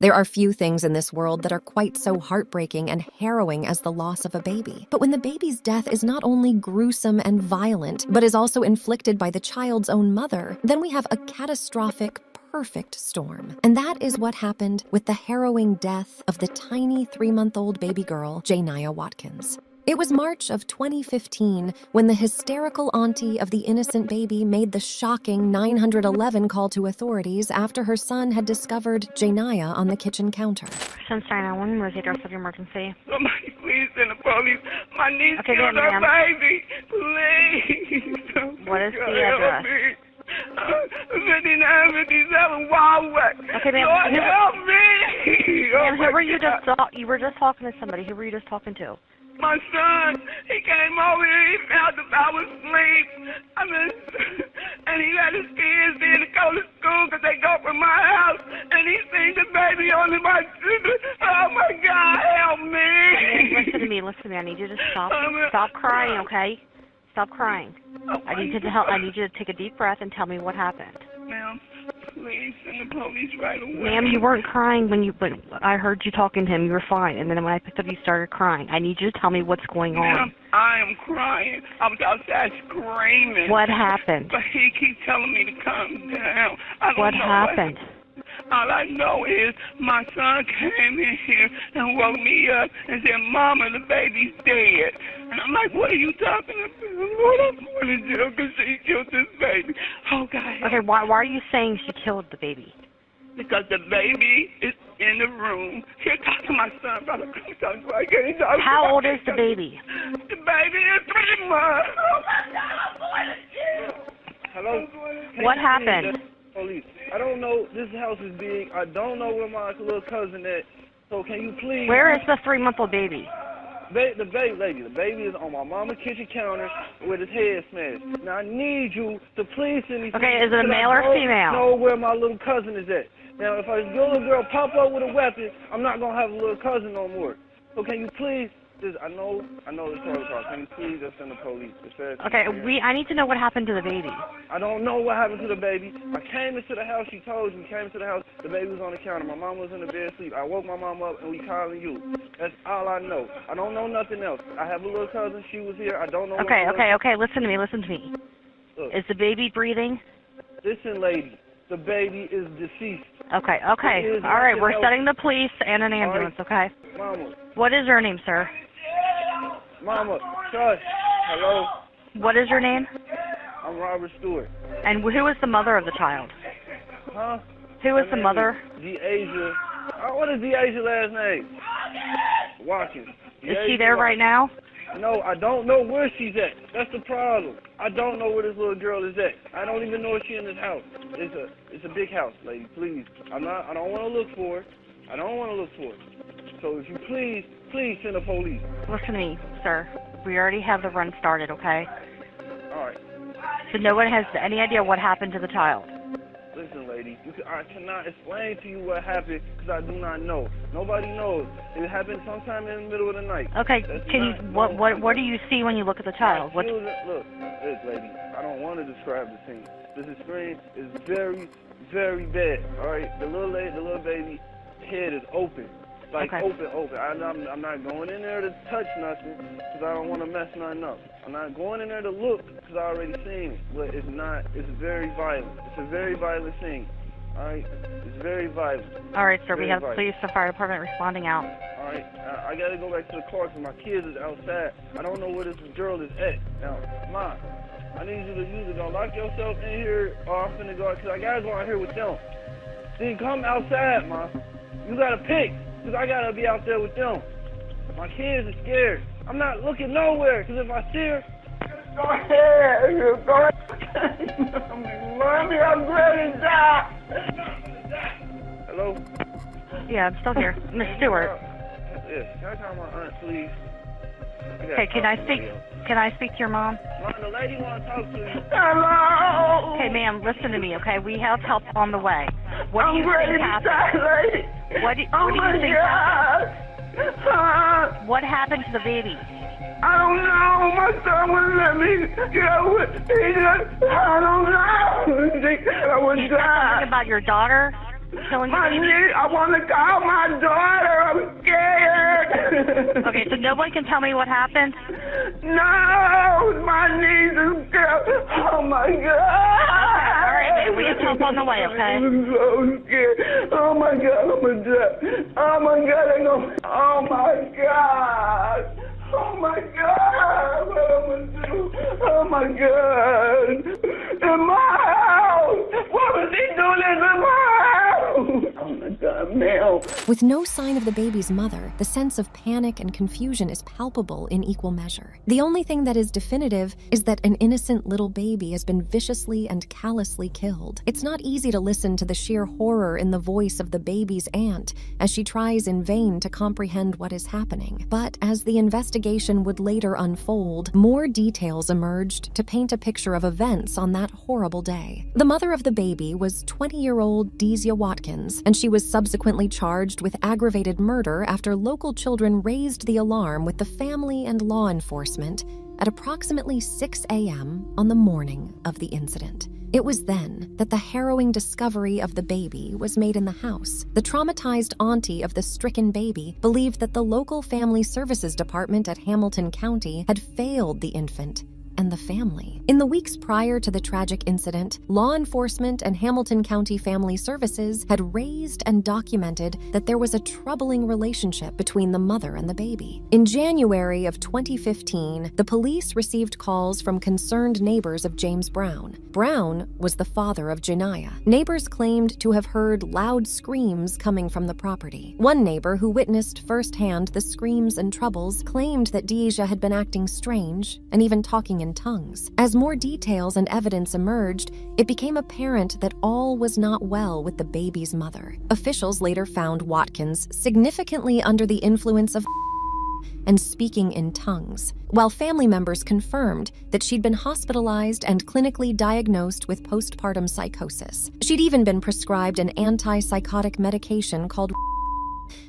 There are few things in this world that are quite so heartbreaking and harrowing as the loss of a baby. But when the baby's death is not only gruesome and violent, but is also inflicted by the child's own mother, then we have a catastrophic, perfect storm. And that is what happened with the harrowing death of the tiny 3-month-old baby girl, Jayniah Watkins. It was March of 2015 when the hysterical auntie of the innocent baby made the shocking 911 call to authorities after her son had discovered Jayniah on the kitchen counter. Since 911, where's the address of your emergency? Somebody please send the police. My niece killed her baby. Please. What is the address? 5957 Wildwood. Okay, ma'am. Lord, help me. Ma'am, who were you just you were just talking to somebody. Who were you just talking to? My son, he came over here, he found that I was asleep. And he let his kids in to go to school because they go from my house. And he seen the baby on my children. Oh my God, help me. Listen to me. I need you to stop crying, okay? Stop crying. I need you to take a deep breath and tell me what happened. Ma'am, please send the police right away. Ma'am, you weren't crying but I heard you talking to him. You were fine. And then when I picked up, you started crying. I need you to tell me what's going on. Ma'am, I am crying. I was outside screaming. What happened? But he keeps telling me to calm down. What happened? All I know is my son came in here and woke me up and said, Mama, the baby's dead. And I'm like, what are you talking about? Lord, I'm going to jail because she killed this baby. Oh, God. Okay, why are you saying she killed the baby? Because the baby is in the room. Here, talk to my son, brother. Come talk to How old is the baby? The baby is 3 months. Oh, my God, I'm going to jail. Hello? What happened? Police. I don't know. This house is big. I don't know where my little cousin is. So can you please... Where is the 3-month-old baby? The baby is on my mama's kitchen counter with his head smashed. Now I need you to please send me... Okay, is it a male or female? I know where my little cousin is at. Now if a little girl pop up with a weapon, I'm not going to have a little cousin no more. So can you please... I know it's protocol. Can you please just send the police? Okay, I need to know what happened to the baby. I don't know what happened to the baby. I came into the house, she told you, came into the house, the baby was on the counter. My mom was in the bed asleep. I woke my mom up and we calling you. That's all I know. I don't know nothing else. I have a little cousin, she was here. I don't know. Okay, listen to me. Look. Is the baby breathing? Listen, lady, the baby is deceased. Okay. All right, we're sending the police and an ambulance, okay? Mama. What is your name, sir? Mama, shush. Hello? What is your name? I'm Robert Stewart. And who is the mother of the child? Huh? Who is the mother? Deasia. What is Deasia's last name? Watkins. Is she there right now? No, I don't know where she's at. That's the problem. I don't know where this little girl is at. I don't even know if she's in this house. It's a big house, lady. Please. I don't want to look for her. So if you please send the police. Listen to me, sir. We already have the run started, okay? All right. So no one has any idea what happened to the child. Listen, lady, I cannot explain to you what happened because I do not know. Nobody knows. It happened sometime in the middle of the night. Okay, what do you see when you look at the child? Look, lady, I don't want to describe the scene. This screen is very, very bad, all right? The little baby head is open. Open. I'm not going in there to touch nothing because I don't want to mess nothing up. I'm not going in there to look because I already seen it. But it's very violent. It's a very violent scene. All right? It's very violent. All right, sir. We have the police and fire department responding out. All right. I got to go back to the car because my kids is outside. I don't know where this girl is at. Now, Ma, I need you to either go lock yourself in here or I'm finna go because I got to go out here with them. Then come outside, Ma. You got to pick. Because I got to be out there with them. My kids are scared. I'm not looking nowhere, because if I see her... Go ahead. Mommy, I'm ready to die. Hello? Yeah, I'm still here. Miss Stewart. Yes, can I call my aunt, please? Okay, can I speak to your mom? Mom, the lady wants to talk to you. Hello? Okay, ma'am, listen to me, okay? We have help on the way. What do you think happened? What do you think happened? What happened to the baby? I don't know. My son wouldn't let me go. I don't know. I would die. Something about your daughter? Killing My niece, I want to call my daughter. I'm scared. Okay, so nobody can tell me what happened? No, my niece is killed. Oh, my God. All right, babe, we have help on the way, okay? I'm so scared. Oh, my God, I'm going to die. Oh, my God, oh, my God. Oh, my God. What am I going to do? Oh, my God. In my house. What was he doing in my house? Oh, my God, Mel. With no sign of the baby's mother, the sense of panic and confusion is palpable in equal measure. The only thing that is definitive is that an innocent little baby has been viciously and callously killed. It's not easy to listen to the sheer horror in the voice of the baby's aunt as she tries in vain to comprehend what is happening. But as the investigation would later unfold, more details emerged to paint a picture of events on that horrible day. The mother of the baby was 20-year-old Jayniah Watkins, and she was subsequently charged with aggravated murder after local children raised the alarm with the family and law enforcement at approximately 6 a.m. on the morning of the incident. It was then that the harrowing discovery of the baby was made in the house. The traumatized auntie of the stricken baby believed that the local family services department at Hamilton County had failed the infant and the family. In the weeks prior to the tragic incident, law enforcement and Hamilton County Family Services had raised and documented that there was a troubling relationship between the mother and the baby. In January of 2015, the police received calls from concerned neighbors of James Brown. Brown was the father of Jayniah. Neighbors claimed to have heard loud screams coming from the property. One neighbor who witnessed firsthand the screams and troubles claimed that Jayniah had been acting strange and even talking in tongues. As more details and evidence emerged, it became apparent that all was not well with the baby's mother. Officials later found Watkins significantly under the influence of and speaking in tongues, while family members confirmed that she'd been hospitalized and clinically diagnosed with postpartum psychosis. She'd even been prescribed an antipsychotic medication called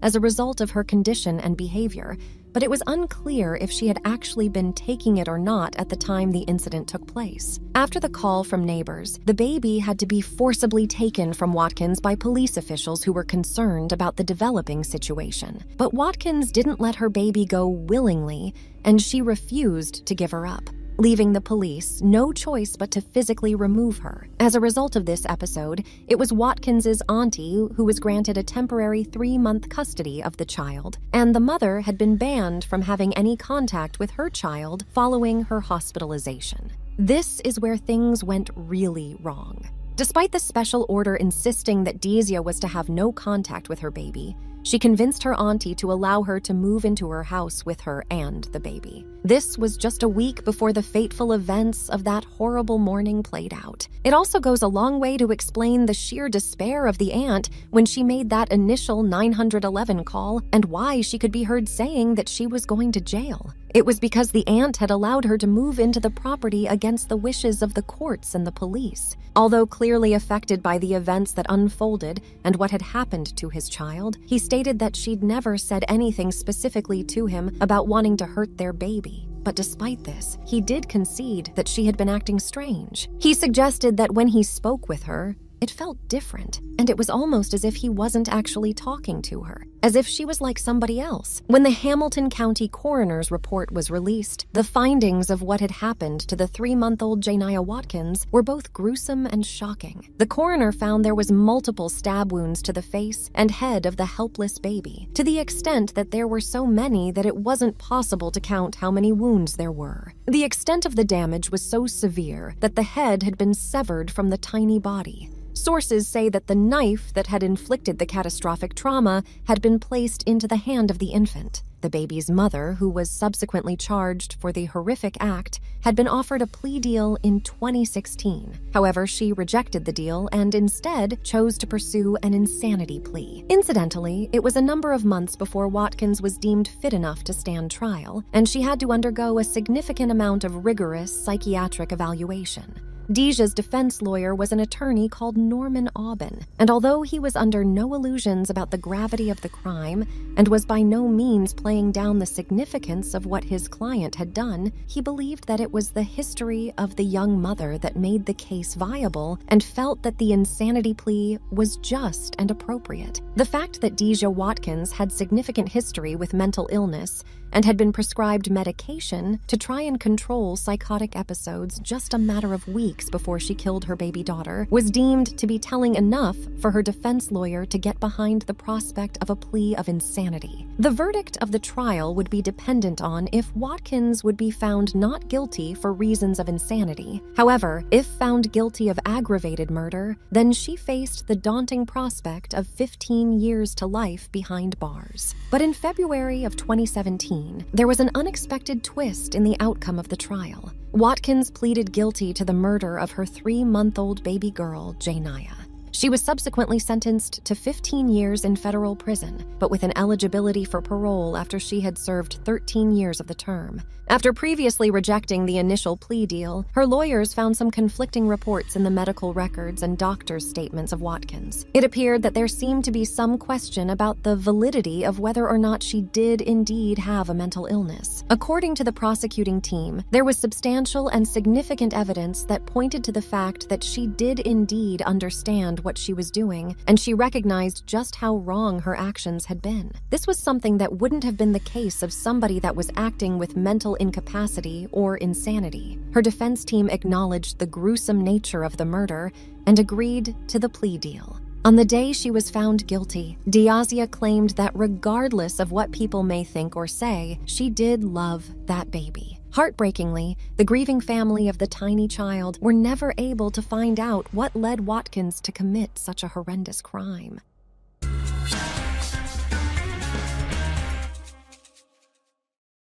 as a result of her condition and behavior, but it was unclear if she had actually been taking it or not at the time the incident took place. After the call from neighbors, the baby had to be forcibly taken from Watkins by police officials who were concerned about the developing situation. But Watkins didn't let her baby go willingly, and she refused to give her up, leaving the police no choice but to physically remove her. As a result of this episode, it was Watkins's auntie who was granted a temporary 3-month custody of the child, and the mother had been banned from having any contact with her child following her hospitalization. This is where things went really wrong. Despite the special order insisting that Jayniah was to have no contact with her baby, she convinced her auntie to allow her to move into her house with her and the baby. This was just a week before the fateful events of that horrible morning played out. It also goes a long way to explain the sheer despair of the aunt when she made that initial 911 call and why she could be heard saying that she was going to jail. It was because the aunt had allowed her to move into the property against the wishes of the courts and the police. Although clearly affected by the events that unfolded and what had happened to his child, he stated that she'd never said anything specifically to him about wanting to hurt their baby. But despite this, he did concede that she had been acting strange. He suggested that when he spoke with her, it felt different, and it was almost as if he wasn't actually talking to her, as if she was like somebody else. When the Hamilton County coroner's report was released, the findings of what had happened to the 3-month-old Jayniah Watkins were both gruesome and shocking. The coroner found there was multiple stab wounds to the face and head of the helpless baby, to the extent that there were so many that it wasn't possible to count how many wounds there were. The extent of the damage was so severe that the head had been severed from the tiny body. Sources say that the knife that had inflicted the catastrophic trauma had been placed into the hand of the infant. The baby's mother, who was subsequently charged for the horrific act, had been offered a plea deal in 2016. However, she rejected the deal and instead chose to pursue an insanity plea. Incidentally, it was a number of months before Watkins was deemed fit enough to stand trial, and she had to undergo a significant amount of rigorous psychiatric evaluation. Deja's defense lawyer was an attorney called Norman Aubin, and although he was under no illusions about the gravity of the crime and was by no means playing down the significance of what his client had done, he believed that it was the history of the young mother that made the case viable and felt that the insanity plea was just and appropriate. The fact that Jayniah Watkins had significant history with mental illness and had been prescribed medication to try and control psychotic episodes just a matter of weeks before she killed her baby daughter was deemed to be telling enough for her defense lawyer to get behind the prospect of a plea of insanity. The verdict of the trial would be dependent on if Watkins would be found not guilty for reasons of insanity. However, if found guilty of aggravated murder, then she faced the daunting prospect of 15 years to life behind bars. But in February of 2017, there was an unexpected twist in the outcome of the trial. Watkins pleaded guilty to the murder of her 3-month-old baby girl, Jayniah. She was subsequently sentenced to 15 years in federal prison, but with an eligibility for parole after she had served 13 years of the term. After previously rejecting the initial plea deal, her lawyers found some conflicting reports in the medical records and doctors' statements of Watkins. It appeared that there seemed to be some question about the validity of whether or not she did indeed have a mental illness. According to the prosecuting team, there was substantial and significant evidence that pointed to the fact that she did indeed understand what she was doing, and she recognized just how wrong her actions had been. This was something that wouldn't have been the case of somebody that was acting with mental incapacity or insanity. Her defense team acknowledged the gruesome nature of the murder and agreed to the plea deal. On the day she was found guilty, Diazia claimed that regardless of what people may think or say, she did love that baby. Heartbreakingly, the grieving family of the tiny child were never able to find out what led Watkins to commit such a horrendous crime.